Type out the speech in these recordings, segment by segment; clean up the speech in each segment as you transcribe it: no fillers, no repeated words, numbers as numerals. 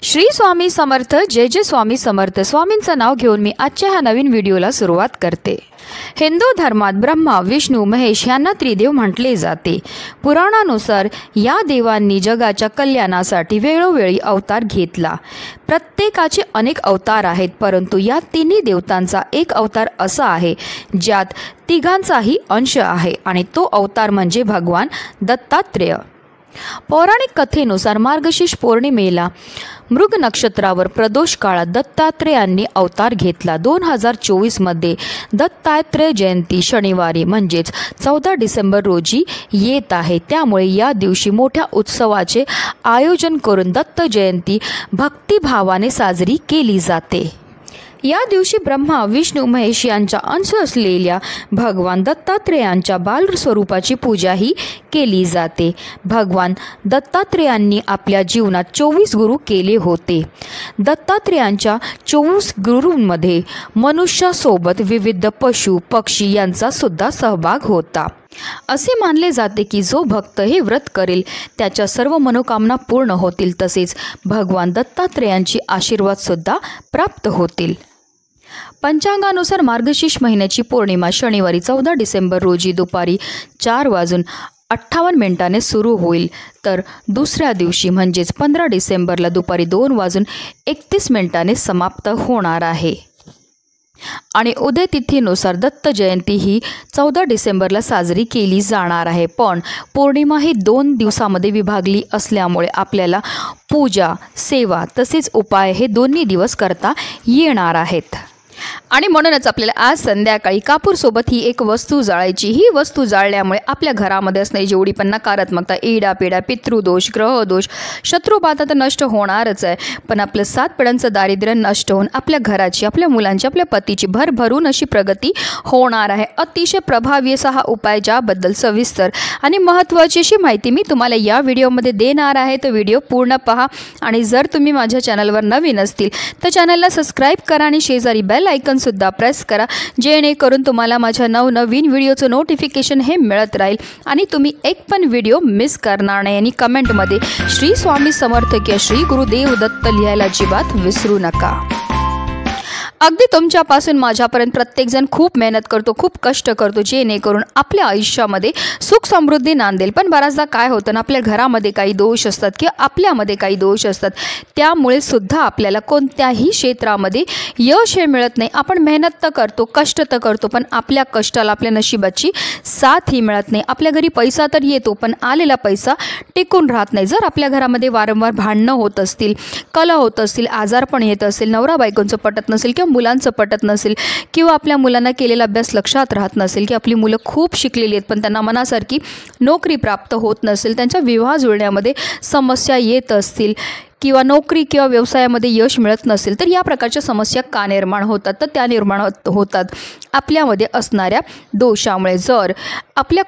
श्री स्वामी समर्थ। जय जय स्वामी समर्थ। स्वामींचं नाव घेऊन मी आजच्या ह्या नवीन व्हिडिओला सुरुवात करते। हिंदू धर्मात ब्रह्मा, विष्णू, महेश यांना त्रिदेव म्हटले जाते। पुराणानुसार या देवांनी जगाच्या कल्याणासाठी वेळोवेळी अवतार घेतला। प्रत्येकाचे अनेक अवतार आहेत, परंतु या तिन्ही देवतांचा एक अवतार असा आहे ज्यात तिघांचाही अंश आहे आणि तो अवतार म्हणजे भगवान दत्तात्रेय। पौराणिक कथेनुसार मार्गशीर्ष पौर्णिमेला मृग नक्षत्रावर प्रदोष काळात दत्तात्रेयांनी अवतार घेतला। 2024 मध्ये दत्तात्रेय जयंती शनिवारी म्हणजेच 14 डिसेंबर रोजी येत आहे। त्यामुळे या दिवशी मोठ्या उत्सवाचे आयोजन करून दत्त जयंती भक्तिभावाने साजरी केली जाते। या दिवशी ब्रह्मा, विष्णू, महेश यांचा अंश असलेल्या भगवान दत्तात्रेयांच्या बालस्वरूपाची पूजाही केली जाते। भगवान दत्तात्रेयांनी आपल्या जीवनात 24 गुरु केले होते। दत्तात्रेयांच्या 24 गुरूंमध्ये मनुष्यासोबत विविध पशु पक्षी यांचा सुद्धा सहभाग होता। असे मानले जाते की जो भक्त हे व्रत करेल त्याच्या सर्व मनोकामना पूर्ण होतील, तसेच भगवान दत्तात्रेयांची आशीर्वाद सुद्धा प्राप्त होतील। पंचांगानुसार मार्गशीर्ष महिन्याची पौर्णिमा शनिवारी 14 डिसेंबर रोजी दुपारी 4:58 सुरू होईल, तर दुसऱ्या दिवशी म्हणजेच 15 डिसेंबरला दुपारी 2:31 समाप्त होणार आहे। आणि उदय तिथीनुसार दत्त जयंती ही 14 डिसेंबरला साजरी केली जाणार आहे। पण पौर्णिमा ही 2 दिवसामध्ये विभागली असल्यामुळे आपल्याला पूजा, सेवा तसेच उपाय हे दोन्ही दिवस करता येणार आहेत। आणि म्हणूनच आपल्याला आज संध्याकाळी कापूरसोबत ही एक वस्तू जाळायची। ही वस्तू जाळल्यामुळे आपल्या घरामध्ये असणारी जेवढी पण नकारात्मकता, इडापिडा, पितृदोष, ग्रहदोष, शत्रुबाधा तर नष्ट होणारच आहे, पण आपलं 7 पिढ्यांचं दारिद्र्य नष्ट होऊन आपल्या घराची, आपल्या मुलांची, आपल्या पतीची भरभरून अशी प्रगती होणार आहे। अतिशय प्रभावी असा हा उपाय, ज्याबद्दल सविस्तर आणि महत्त्वाची अशी माहिती मी तुम्हाला या व्हिडिओमध्ये देणार आहे। तर व्हिडिओ पूर्ण पहा आणि जर तुम्ही माझ्या चॅनलवर नवीन असतील तर चॅनलला सबस्क्राईब करा आणि शेजारी बेल आयकॉन सुद्धा प्रेस करा, जेणेकरून तुम्हाला माझ्या नवनवीन व्हिडिओचं नोटिफिकेशन हे मिळत राहील आणि तुम्ही एक पण व्हिडिओ मिस करणार नाही। आणि कमेंटमध्ये श्री स्वामी समर्थ किंवा श्री गुरुदेव दत्त लिहायला अजिबात विसरू नका। अगदी तुमच्यापासून माझ्यापर्यंत प्रत्येकजण खूप मेहनत करतो, खूप कष्ट करतो, जेणेकरून आपल्या आयुष्यामध्ये सुख समृद्धी नांदेल। पण बऱ्याचदा काय होतं ना, आपल्या घरामध्ये काही दोष असतात किंवा आपल्यामध्ये काही दोष असतात, त्यामुळे सुद्धा आपल्याला कोणत्याही क्षेत्रामध्ये यश हे मिळत नाही। आपण मेहनत तर करतो, कष्ट तर करतो, पण आपल्या कष्टाला, आपल्या नशिबाची साथ ही मिळत नाही। आपल्या घरी पैसा तर येतो, पण आलेला पैसा टिकून राहत नाही। जर आपल्या घरामध्ये वारंवार भांडणं होत असतील, कलह होत असतील, आजारपण येत असेल, नवरा बायकोंचं पटत नसेल किंवा मुलांचं पटत नसेल, किंवा आपल्या मुलांना केलेला अभ्यास लक्षात राहत नसेल, की आपली मुलं खूप शिकलेली आहेत पण त्यांना मनासारखी नोकरी प्राप्त होत नसेल, त्यांच्या विवाह जुळण्यामध्ये समस्या येत असतील, किंवा नोकरी किंवा व्यवसायामध्ये यश मिळत नसेल, तर या प्रकारच्या समस्या का निर्माण होतात? तर त्या निर्माण होतात आपल्यामध्ये असणाऱ्या दोषामुळे। जर आपल्या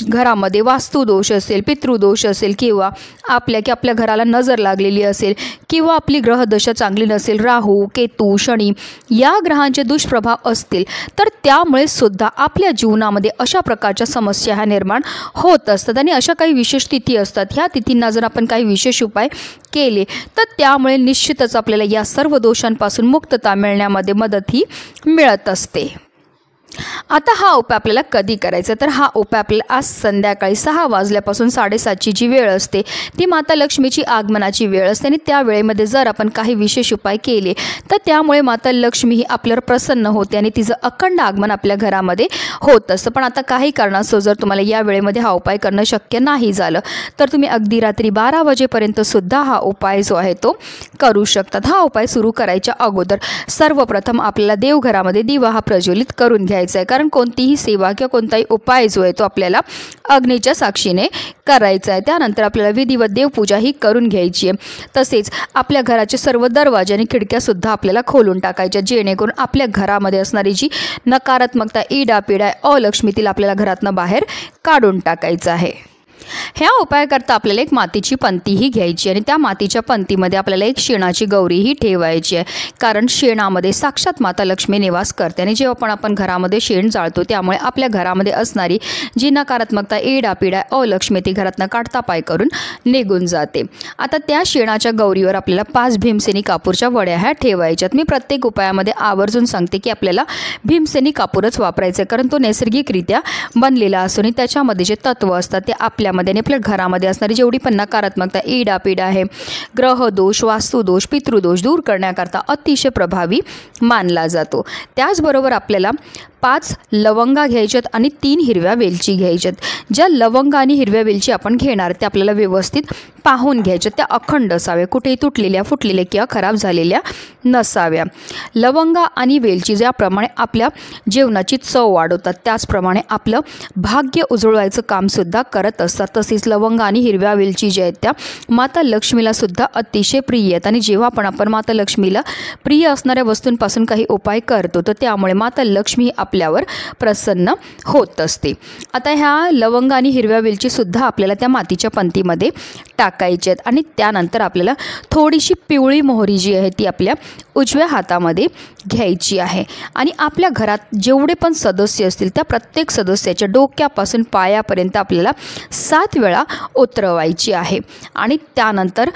घरामध्ये वास्तुदोष असेल, पितृदोष असेल, किंवा आपल्या घराला नजर लागलेली असेल, किंवा आपली ग्रहदशा चांगली नसेल, राहू, केतू, शनी या ग्रहांचे दुष्प्रभाव असतील, तर त्यामुळे सुद्धा आपल्या जीवनामध्ये अशा प्रकारच्या समस्या ह्या निर्माण होत असतात। आणि अशा काही विशेष तिथी असतात, ह्या तिथींना जर आपण काही विशेष उपाय केले तर त्यामुळे निश्चितच आपल्याला या सर्व दोषांपासून मुक्तता मिळण्यामध्ये मदत ही मिळत असते। आता हा उपाय आपल्याला कधी करायचा? तर हा उपाय आपल्याला आज संध्याकाळी 6 वाजल्यापासून 7:30ची जी वेळ असते ती माता लक्ष्मीची आगमनाची वेळ असते, आणि त्या वेळेमध्ये जर आपण काही विशेष उपाय केले तर त्यामुळे माता लक्ष्मी ही आपल्यावर प्रसन्न होते आणि तिचं अखंड आगमन आपल्या घरामध्ये होत असतं। पण आता काही कारणास्तव जर तुम्हाला या वेळेमध्ये हा उपाय करणं शक्य नाही झालं तर तुम्ही अगदी रात्री 12 वाजेपर्यंत सुद्धा हा उपाय जो आहे तो करू शकतात। हा उपाय सुरू करायच्या अगोदर सर्वप्रथम आपल्याला देवघरामध्ये दिवा हा प्रज्वलित करून घ्यायचा आहे, कारण कोणतीही सेवा किंवा कोणताही उपाय जो आहे तो आपल्याला अग्नीच्या साक्षीने करायचा आहे। त्यानंतर आपल्याला विधिवत देवपूजा ही करून घ्यायची आहे। तसेच आपल्या घराचे सर्व दरवाजे आणि खिडक्या सुद्धा आपल्याला खोलून टाकायच्या, जेणेकरून आपल्या घरामध्ये असणारी जी नकारात्मकता, इडापिडा, अलक्ष्मी तिला आपल्याला घरातनं बाहेर काढून टाकायचं आहे। ह्या उपायाकरता आपल्याला एक मातीची पंतीही घ्यायची आणि त्या मातीच्या पंतीमध्ये आपल्याला एक शेणाची गौरीही ठेवायची आहे, कारण शेणामध्ये साक्षात माता लक्ष्मी निवास करते आणि जेव्हा आपण घरामध्ये शेण जाळतो त्यामुळे आपल्या घरामध्ये असणारी जी नकारात्मकता, एडापिडा, अलक्ष्मी ती घरातनं काढता पाय करून निघून जाते। आता त्या शेणाच्या गौरीवर आपल्याला 5 भीमसेनी कापूरच्या वड्या ह्या ठेवायच्यात। मी प्रत्येक उपायामध्ये आवर्जून सांगते की आपल्याला भीमसेनी कापूरच वापरायचं आहे, कारण तो नैसर्गिकरित्या बनलेला असून आणि त्याच्यामध्ये जे तत्व असतात ते आपल्यामध्ये आणि आपल्या घरामध्ये असणारी जेवढी पण नकारात्मकता, इडापिडा आहे, ग्रहदोष, वास्तुदोष, पितृदोष दूर करण्याकरता अतिशय प्रभावी मानला जातो। त्याचबरोबर आपल्याला 5 लवंगा घ्यायच्यात आणि 3 हिरव्या वेलची घ्यायच्यात। ज्या लवंगा आणि हिरव्या वेलची आपण घेणार त्या आपल्याला व्यवस्थित पाहून घ्यायच्या, त्या अखंड असाव्या, कुठेही तुटलेल्या, फुटलेल्या किंवा खराब झालेल्या नसाव्या। लवंगा आणि वेलची ज्याप्रमाणे आपल्या जेवणाची चव वाढवतात त्याचप्रमाणे आपलं भाग्य उजळवायचं कामसुद्धा करत असतात। तसेच लवंगा आणि हिरव्या वेलची ज्या आहेत त्या माता लक्ष्मीला सुद्धा अतिशय प्रिय आहेत आणि जेव्हा आपण माता लक्ष्मीला प्रिय असणाऱ्या वस्तूंपासून काही उपाय करतो तर त्यामुळे माता लक्ष्मी आपल्यावर प्रसन्न होत असते। आता ह्या लवंग आणि हिरव्या वेलची सुद्धा आपल्याला त्या मातीच्या पंतीमध्ये टाकायची आहेत आणि त्यानंतर आपल्याला थोडीशी पिवळी मोहरी जी आहे ती आपल्या उजव्या हातामध्ये घ्यायची आहे आणि आपल्या घरात जेवढे पण सदस्य असतील त्या प्रत्येक सदस्याच्या डोक्यापासून पायापर्यंत आपल्याला 7 वेळा उतरवायची आहे आणि त्यानंतर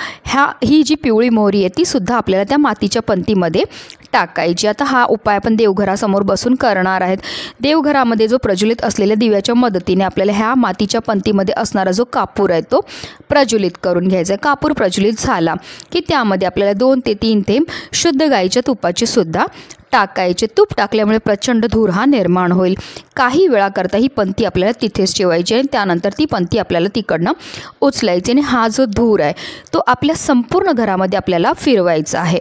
ही जी पिवळी मोहरी आहे ती सुद्धा आपल्याला त्या मातीच्या पंतीमध्ये टाकायची। आता हा उपाय आपण देवघरासमोर बसून करणार आहेत। देवघरामध्ये जो प्रज्वलित असलेल्या दिव्याच्या मदतीने आपल्याला ह्या मातीच्या पंतीमध्ये असणारा जो कापूर आहे तो प्रज्वलित करून घ्यायचा। कापूर प्रज्वलित झाला की त्यामध्ये आपल्याला 2 ते 3 थेंब शुद्ध गाईच्या तुपाची सुद्धा टाकायचे। तूप टाकल्यामुळे प्रचंड धूर हा निर्माण होईल। काही वेळाकरता ही पंती आपल्याला तिथेच ठेवायची आणि त्यानंतर ती पंती आपल्याला तिकडनं उचलायची आणि हा जो धूर आहे तो आपल्या संपूर्ण घरामध्ये आपल्याला फिरवायचा आहे।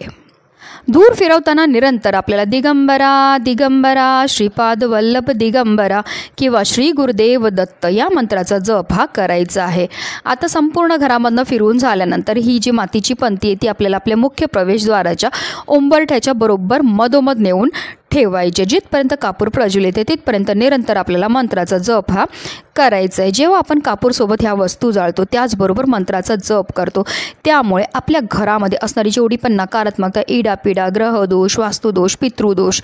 धूर फिरवताना निरंतर आपल्याला दिगंबरा दिगंबरा श्रीपाद वल्लभ दिगंबरा किंवा श्री गुरुदेव दत्त या मंत्राचा जप हा करायचा आहे। आता संपूर्ण घरामधनं फिरवून झाल्यानंतर ही जी मातीची पंती आहे ती आपल्याला आपल्या मुख्य प्रवेशद्वाराच्या उंबरठ्याच्या बरोबर मधोमध नेऊन ठेवायचे। जिथपर्यंत कापूर प्रज्वलित आहे तिथपर्यंत निरंतर आपल्याला मंत्राचा जप हा करायचा आहे। जेव्हा आपण कापूरसोबत ह्या वस्तू जाळतो त्याचबरोबर मंत्राचा जप करतो त्यामुळे आपल्या घरामध्ये असणारी जेवढी पण नकारात्मकता, इडापिडा, ग्रहदोष, वास्तुदोष, पितृदोष,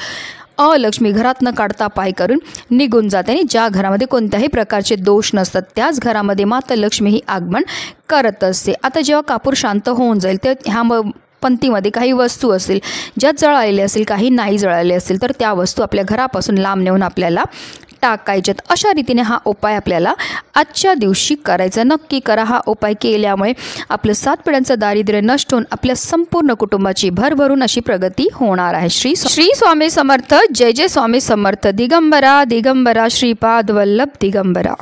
अलक्ष्मी घरात न काढता पाय करून निघून जाते आणि ज्या घरामध्ये कोणत्याही प्रकारचे दोष नसतात त्याच घरामध्ये माता लक्ष्मी ही आगमन करत असते। आता जेव्हा कापूर शांत होऊन जाईल तर ह्या पंतीमध्ये काही वस्तू असतील ज्या जळालेल्या असतील, काही नाही जळाले असतील तर त्या वस्तू आपल्या घरापासून लांब नेऊन आपल्याला टाकायच्यात। अशा रीतीने हा उपाय आपल्याला आजच्या दिवशी करायचा। नक्की करा। हा उपाय केल्यामुळे आपलं 7 पिढ्यांचं दारिद्र्य नष्ट होऊन आपल्या संपूर्ण कुटुंबाची भरभरून अशी प्रगती होणार आहे। श्री स्वामी समर्थ। जय जय स्वामी समर्थ। दिगंबरा दिगंबरा श्रीपाद वल्लभ दिगंबरा।